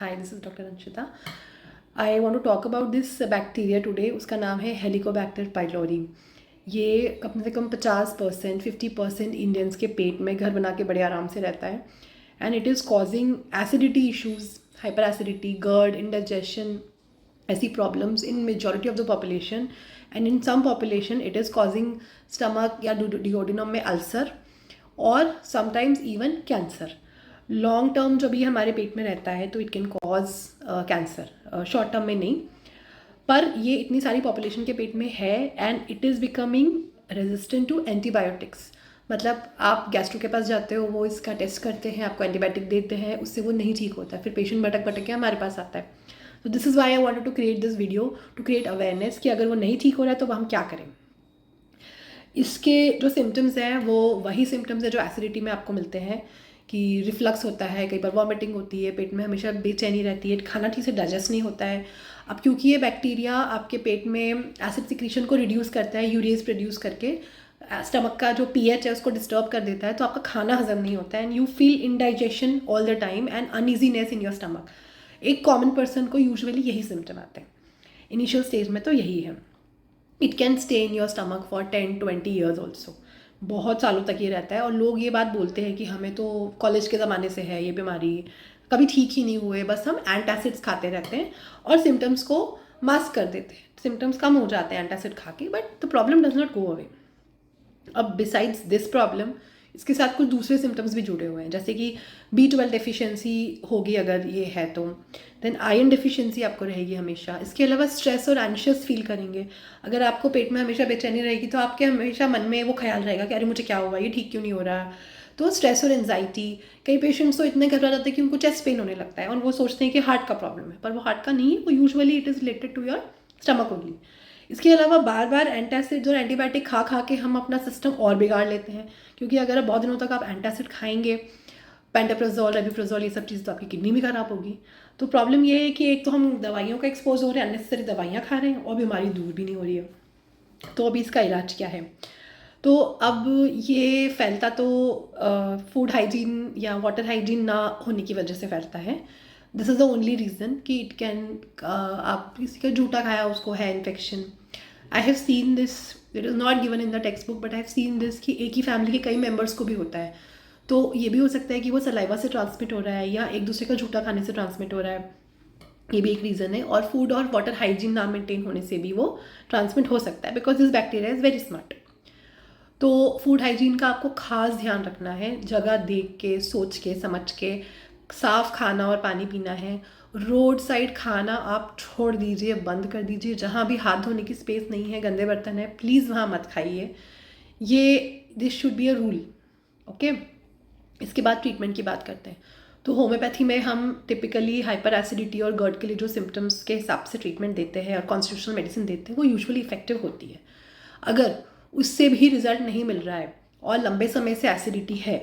Hi, this is doctor Anshita. I want to talk about this bacteria today. उसका नाम है Helicobacter pylori. ये कम से कम 50% 50% इंडियंस के पेट में घर बना के बड़े आराम से रहता है and it is causing acidity issues, hyper acidity, GERD, indigestion, ऐसी problems in majority of the population. And in some population it is causing stomach या डिओडिनम में अल्सर और sometimes even cancer. Long term जब ये हमारे पेट में रहता है तो it can cause cancer, short term में नहीं। पर ये इतनी सारी पॉपुलेशन के पेट में है and it is becoming resistant to antibiotics. मतलब आप गैस्ट्रो के पास जाते हो, वो इसका टेस्ट करते हैं, आपको एंटीबायोटिक देते हैं, उससे वो नहीं ठीक होता, फिर पेशेंट भटक भटक के हमारे पास आता है। तो this is why I wanted to create this video to create awareness कि अगर वो नहीं ठीक हो रहा है तो हम क्या करें। इसके जो सिम्टम्स हैं वो वही सिम्टम्स है जो एसिडिटी में आपको मिलते हैं कि रिफ्लक्स होता है, कई बार वॉमिटिंग होती है, पेट में हमेशा बेचैनी रहती है, खाना ठीक से डाइजेस्ट नहीं होता है। अब क्योंकि ये बैक्टीरिया आपके पेट में एसिड सिक्रीशन को रिड्यूस करता है, यूरेज प्रोड्यूस करके स्टमक का जो पीएच है उसको डिस्टर्ब कर देता है, तो आपका खाना हजम नहीं होता है and you feel indigestion all the time and uneasiness in your stomach. एक कॉमन पर्सन को यूजुअली यही सिम्टम आते हैं। इनिशियल स्टेज में तो यही है। It can stay in your stomach for 10-20 years also. बहुत सालों तक ये रहता है और लोग ये बात बोलते हैं कि हमें तो कॉलेज के ज़माने से है ये बीमारी, कभी ठीक ही नहीं हुए, बस हम एंटासिड्स खाते रहते हैं और सिम्टम्स को मास्क कर देते हैं। सिम्टम्स कम हो जाते हैं एंटासिड खा के, but the problem does not go away. अब बिसाइड्स दिस प्रॉब्लम इसके साथ कुछ दूसरे सिम्टम्स भी जुड़े हुए हैं, जैसे कि B12 डेफिशिएंसी होगी अगर ये है तो, देन आयरन डेफिशिएंसी आपको रहेगी हमेशा। इसके अलावा स्ट्रेस और एंशियस फील करेंगे। अगर आपको पेट में हमेशा बेचैनी रहेगी तो आपके हमेशा मन में वो ख्याल रहेगा कि अरे मुझे क्या हुआ, ये ठीक क्यों नहीं हो रहा। तो स्ट्रेस और एंजाइटी, कई पेशेंट्स तो इतने घबरा जाते हैं कि उनको चेस्ट पेन होने लगता है और वो सोचते हैं कि हार्ट का प्रॉब्लम है, पर वो हार्ट का नहीं है, वो usually it is related to your stomach only. इसके अलावा बार बार एंटासिड और एंटीबायोटिक खा खा के हम अपना सिस्टम और बिगाड़ लेते हैं, क्योंकि अगर आप बहुत दिनों तक आप एंटासिड खाएंगे, पेंटाप्रोजोल, रेबिप्रोजोल, ये सब चीज़, तो आपकी किडनी भी खराब होगी। तो प्रॉब्लम ये है कि एक तो हम दवाइयों का एक्सपोज हो रहे हैं, अननेसेसरी दवाइयाँ खा रहे हैं और बीमारी दूर भी नहीं हो रही है। तो अभी इसका इलाज क्या है? तो अब ये फैलता तो फूड हाइजीन या वाटर हाइजीन ना होने की वजह से फैलता है। This is the only reason कि इट कैन, आप किसी का जूठा खाया उसको है infection. I have seen this, it is not given in the text book, but I have seen this कि एक ही फैमिली के कई मेम्बर्स को भी होता है। तो ये भी हो सकता है कि वो सलाइवा से ट्रांसमिट हो रहा है या एक दूसरे का जूठा खाने से ट्रांसमिट हो रहा है, ये भी एक रीज़न है। और फूड और वाटर हाइजीन ना मेंटेन होने से भी वो ट्रांसमिट हो सकता है, because this bacteria is very smart. तो फूड हाइजीन का आपको खास ध्यान रखना है, जगह देख के, सोच के, समझ के, साफ़ खाना और पानी पीना है। रोड साइड खाना आप छोड़ दीजिए, बंद कर दीजिए। जहाँ भी हाथ धोने की स्पेस नहीं है, गंदे बर्तन है, प्लीज़ वहाँ मत खाइए। ये this should be a rule, okay. इसके बाद ट्रीटमेंट की बात करते हैं। तो होम्योपैथी में हम टिपिकली हाइपर एसिडिटी और गर्ड के लिए जो सिम्टम्स के हिसाब से ट्रीटमेंट देते हैं और कॉन्स्टिट्यूशनल मेडिसिन देते हैं, वो यूजुअली इफेक्टिव होती है। अगर उससे भी रिजल्ट नहीं मिल रहा है और लंबे समय से एसिडिटी है,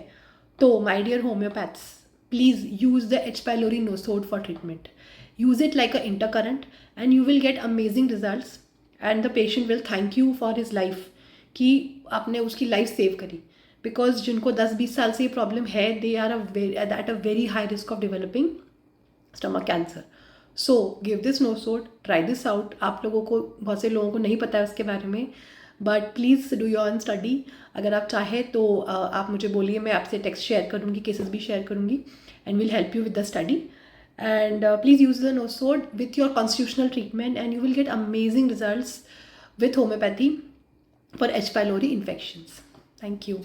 तो my dear homeopaths, please use the H pylori nosode for treatment. Use it like a intercurrent and you will get amazing results and the patient will thank you for his life कि आपने उसकी life save करी। Because जिनको 10-20 साल से ये problem है, they are at a very high risk of developing stomach cancer. So give this nosode, try this out. आप लोगों को, बहुत से लोगों को नहीं पता है उसके बारे में, but please do your own study. अगर आप चाहें तो आप मुझे बोलिए, मैं आपसे टेक्स्ट शेयर करूँगी, केसेस भी शेयर करूँगी and will help you with the study. And please use the nosode with your constitutional treatment and you will get amazing results with homeopathy for H. pylori infections. Thank you.